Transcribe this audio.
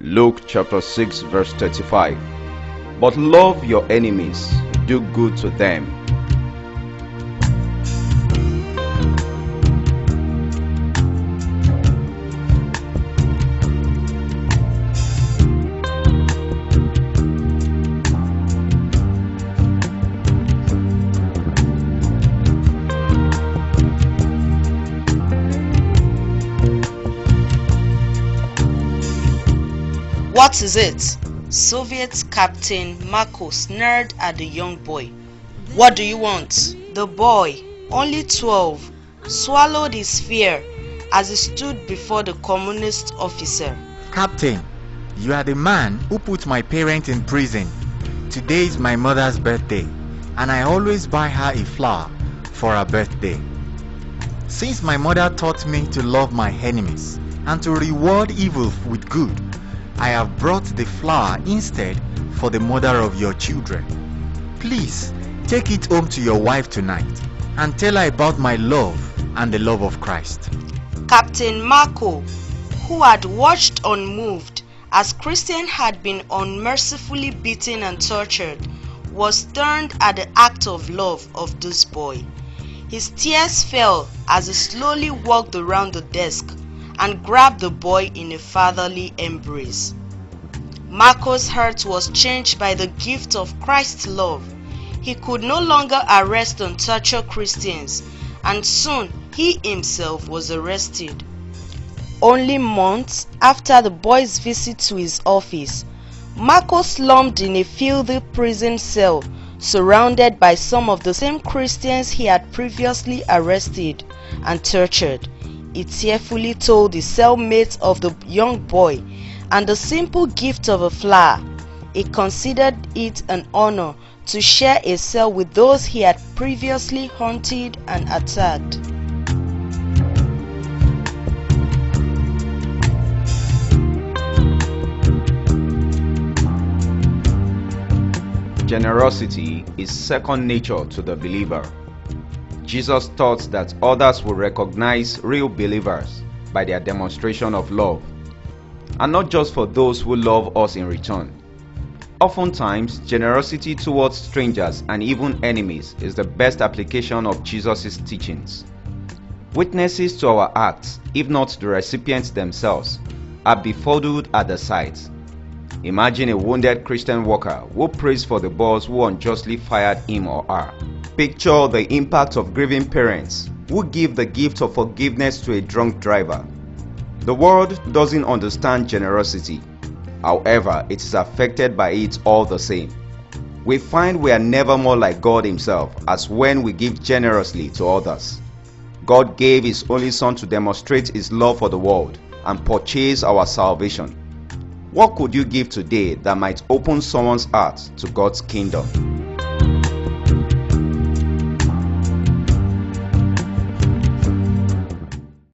Luke chapter 6 verse 35. But love your enemies, do good to them. What is it? Soviet Captain Marko sneered at the young boy. What do you want? The boy, only 12, swallowed his fear as he stood before the communist officer. Captain, you are the man who put my parents in prison. Today is my mother's birthday, and I always buy her a flower for her birthday. Since my mother taught me to love my enemies and to reward evil with good, I have brought the flower instead for the mother of your children. Please take it home to your wife tonight and tell her about my love and the love of Christ. Captain Marko, who had watched unmoved as Christian had been unmercifully beaten and tortured, was stunned at the act of love of this boy. His tears fell as he slowly walked around the desk and grabbed the boy in a fatherly embrace. Marko's heart was changed by the gift of Christ's love. He could no longer arrest and torture Christians, and soon he himself was arrested. Only months after the boy's visit to his office, Marko slumped in a filthy prison cell, surrounded by some of the same Christians he had previously arrested and tortured. He tearfully told the cellmate of the young boy and the simple gift of a flower. He considered it an honor to share a cell with those he had previously hunted and attacked. Generosity is second nature to the believer. Jesus taught that others will recognize real believers by their demonstration of love, and not just for those who love us in return. Oftentimes, generosity towards strangers and even enemies is the best application of Jesus' teachings. Witnesses to our acts, if not the recipients themselves, are befuddled at the sight. Imagine a wounded Christian worker who prays for the boss who unjustly fired him or her. Picture the impact of grieving parents who give the gift of forgiveness to a drunk driver. The world doesn't understand generosity. However, it is affected by it all the same. We find we are never more like God Himself as when we give generously to others. God gave His only Son to demonstrate His love for the world and purchase our salvation. What could you give today that might open someone's heart to God's kingdom?